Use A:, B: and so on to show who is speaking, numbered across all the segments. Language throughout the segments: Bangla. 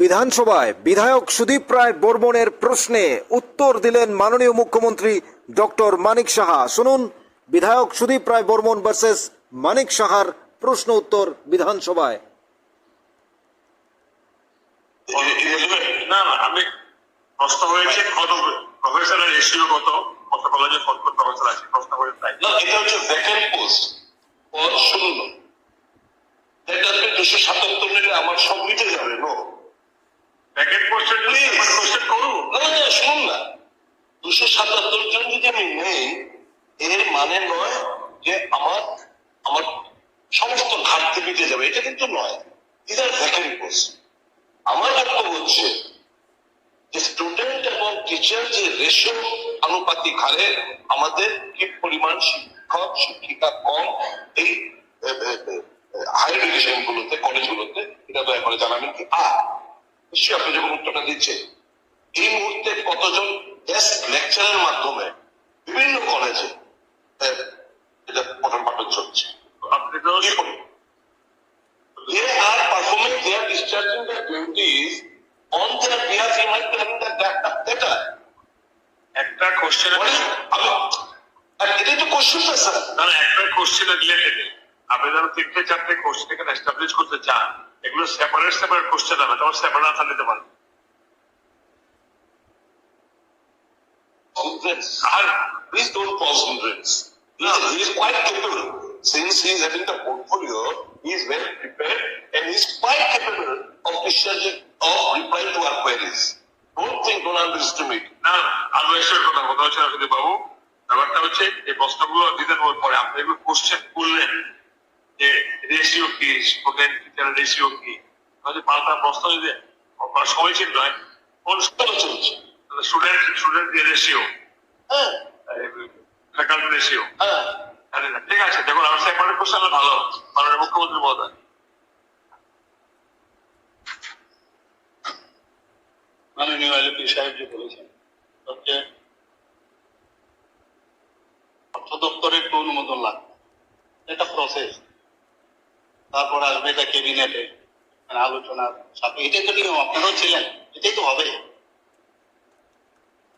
A: বিধানসভায় বিধায়ক সুদীপ রায় বর্মনের প্রশ্নে উত্তর দিলেন মাননীয় মুখ্যমন্ত্রী ডক্টর মানিক সাহা। শুনুন বিধায়ক সুদীপ রায় বর্মন ভার্সেস মানিক সাহার প্রশ্ন উত্তর বিধানসভায়।
B: না আমি প্রশ্ন হয়েছে কত প্রফেসরের রেশিও কত কলেজে কত প্রফেসর আছে প্রশ্ন করে তাই
C: না, এটা হচ্ছে ভ্যাকেন্ট পোস্ট পদ শূন্য। এটা 277 নিলে আমার সব মিটে যাবে। নো
B: ভ্যাকেন্ট পোস্টের কোশ্চেন করুন।
C: না শুনুন না, 277 জন যদি আমি নেই এর মানে নয় যে আমার আমার সমস্ত ঘাটতি মিটে যাবে, এটা কিন্তু নয়। This R vacant post. আমার বক্তব্য হচ্ছে যে স্টুডেন্ট এবং টিচার যে রেশিও আনুপাতিক হারে আমাদের কি পরিমাণ শিক্ষক শিক্ষিকা কম এই হায়ার এডুকেশন গুলোতে কলেজগুলোতে, এটা দয়া করে জানাবেন কি। নিশ্চয়ই আপনি যখন উত্তরটা দিচ্ছেন এই মুহূর্তে কতজন গেস্ট লেকচারের মাধ্যমে বিভিন্ন কলেজে এটা পঠন পাঠন চলছে।
B: আপনি তো
C: They are performing, they are discharging their duties on their behalf. You might be having that data.
B: একটা কোশ্চেন
C: এটাই তো কোশ্চেন স্যার।
B: না একটা কোশ্চেন রিলেটেড আপনি ধরো 3-4টে কোশ্চেন এখানে এস্টাবলিশ করতে চান, এগুলো সেপারেট কোশ্চেন হবে, তখন সেপারেট আনসার দিতে পারেন।
C: Please don't pause hindrance. He is quite capable. Since he is having the portfolio, he is well prepared and he is quite capable of discharging or replying to our queries. Don't underestimate.
B: না আনওয়েস্টের কথা হচ্ছে রাশিদ বাবু। ব্যাপারটা হচ্ছে এই প্রশ্নগুলো দিতে পরে আপনি এগুলো কোশ্চেন করলেন যে রেশিও কি, স্টুডেন্ট টিচার রেশিও কি, তাহলে পাল্টা প্রশ্ন যদি সমীচীন নয়। কোন
C: চলছে
B: স্টুডেন্ট রেশিও, ফ্যাকাল্টি রেশিও। ঠিক আছে, দেখুন আমার সেপারেট কোশ্চেন ভালো মাননীয় মুখ্যমন্ত্রী মহোদয়।
D: মাননীয় এলপি সাহেব যে বলেছেন হচ্ছে অর্থ দপ্তরের একটু অনুমোদন লাগবে, এটা প্রসেস, তারপর আসবে এটা ক্যাবিনেটে আলোচনার সাথে। এটাই তো নিয়ম, আপনারাও ছিলেন, এটাই তো হবে,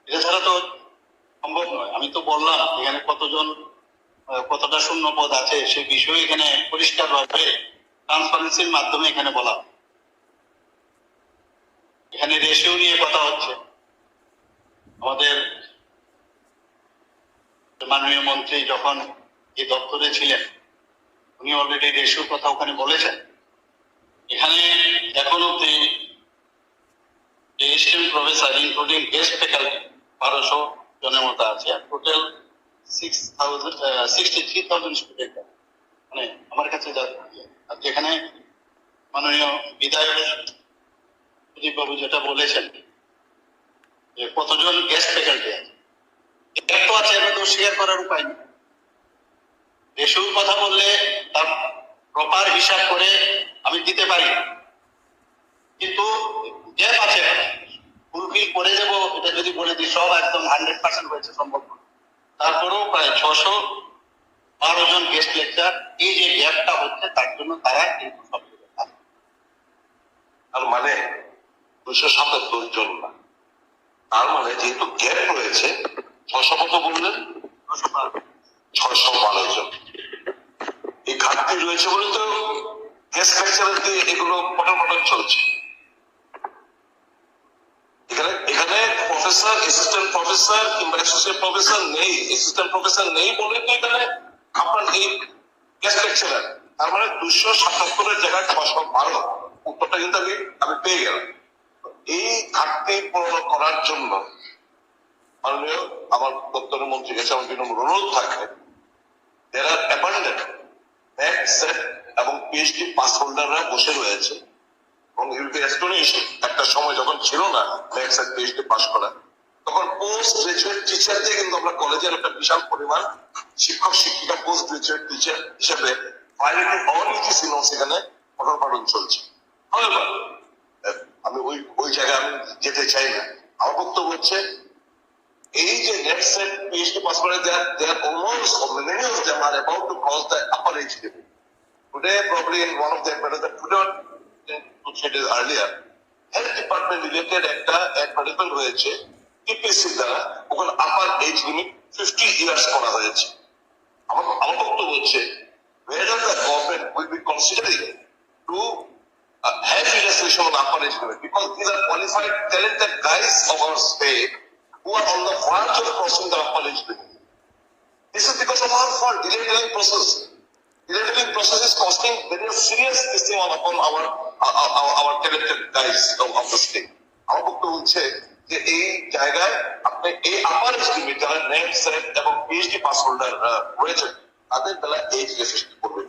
D: এটা ছাড়া তো সম্ভব নয়। আমি তো বললাম এখানে কতটা শূন্য পদ আছে সেই বিষয়ে এখানে পরিষ্কার ভাবে ট্রান্সপারেন্সির মাধ্যমে এখানে বলা। এখানে রেশিও নিয়ে কথা হচ্ছে। আমাদের মাননীয় মন্ত্রী যখন এই দপ্তরে ছিলেন উনি অলরেডি রেশিওর কথা ওখানে বলেছেন। এখানে এখন অব্দি assistant professor including guest faculty 1200 জনের মতো আছে, আর টোটাল 63,000 স্টুডেন্ট মানে আমার কাছে আর যেখানে মাননীয় বিধায়ক সুদীপ বাবু যেটা বলেছেন যে কতজন গেস্ট ফ্যাকাল্টি আছে, এটা তো আছে, এটা তো শেয়ার করার উপায় নেই। রেশিওর কথা বললে তার প্রপার হিসাব করে আমি দিতে পারি, কিন্তু গ্যাপ আছে ফুলফিল করে যাবো এটা যদি বলে দিই সব একদম 100% হয়েছে সম্ভব না। তারপরেও প্রায় 612 জন গেস্ট লেকচার এই যে গ্যাপটা হচ্ছে তার জন্য তারা কিন্তু সব
C: আর মানে 277 জন না, তার মানে যেহেতু গ্যাপ রয়েছে 600 কত বললেন, 612 জন। এই ঘাটতি রয়েছে বলে তো গেস্ট লেকচারার দিয়ে এগুলো পঠন চলছে। এখানে প্রফেসর, অ্যাসিস্ট্যান্ট প্রফেসর কিংবা অ্যাসোসিয়েট প্রফেসর নেই, অ্যাসিস্ট্যান্ট প্রফেসর নেই বলে তো এখানে আপনার এই গেস্ট লেকচারার, তার মানে 277 জায়গায় 612। উত্তরটা কিন্তু আমি পেয়ে গেলাম। এই ঘাটতি পূরণ করার জন্য মাননীয় আমার দপ্তরের মন্ত্রীর কাছে আমার বিনম্র অনুরোধ থাকবে, যারা অ্যাপয়েন্টেড ম্যাথ সেট এবং পিএইচডি পাস হোল্ডাররা বসে রয়েছে এবং একটা সময় যখন ছিল না ম্যাথ সেট পিএইচডি পাস করা, তখন পোস্ট গ্রাজুয়েট টিচার দিয়ে কিন্তু আমরা কলেজের একটা বিশাল পরিমাণ শিক্ষক শিক্ষিকা পোস্ট গ্রাজুয়েট টিচার হিসেবে সেখানে পঠন পাঠন চলছে। আমি ওই জায়গায় আমি যেতে চাই না। আমার বক্তব্য হচ্ছে এই যে নেট সেট পিএইচডি পাস করে they are almost, many of them are about to cross the upper age limit. Today probably in one of them, better than today 2-3 days earlier, health department related একটা অ্যাডভার্টাইজমেন্ট হয়েছে টিপিএসসি দ্বারা, ওখানে আপার এজ লিমিট 50 ইয়ার্স করা হয়েছে। আমার বক্তব্য হচ্ছে whether the government will be considering to have relaxation on upper age limit, because these are qualified talented guys of our state who are on the verge of crossing the upper age limit. This is because of our fault, delaying process. Delaying process is costing very serious this thing upon our talented guys of the state. আমার বক্তব্য হচ্ছে যে এই জায়গায় আপনি এই আপার এজ লিমিট যারা নেট সেট এবং পিএইচডি পাস হোল্ডার রয়েছে তাদের বেলা এজ রেস্ট্রিকশন করবে।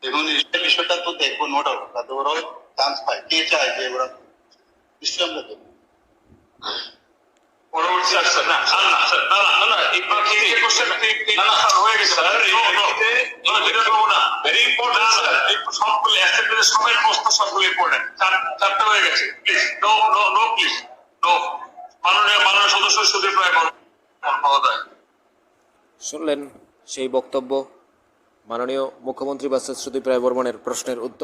D: দেখুন এই বিষয়টা তো দেখবো, নো ডাউট, তাতে ওরাও চান্স পায়, কে চায় যে ওরা নিশ্চয়ই আমরা দেবো।
B: পরবর্তী স্যার না এই কোশ্চেন হয়ে গেছে স্যার, যেটা বলবো না ভেরি ইম্পর্টেন্ট স্যার, এই সবগুলো অ্যাসেম্বলির সময় প্রশ্ন সবগুলো ইম্পর্টেন্ট, চারটা হয়ে গেছে, please no no no please no. মাননীয় সদস্য সুদীপ রায় মহোদয়
A: শুনলেন সেই বক্তব্য মাননীয় মুখ্যমন্ত্রী ভার্সেস সুদীপ রায় বর্মনের প্রশ্নের উত্তর।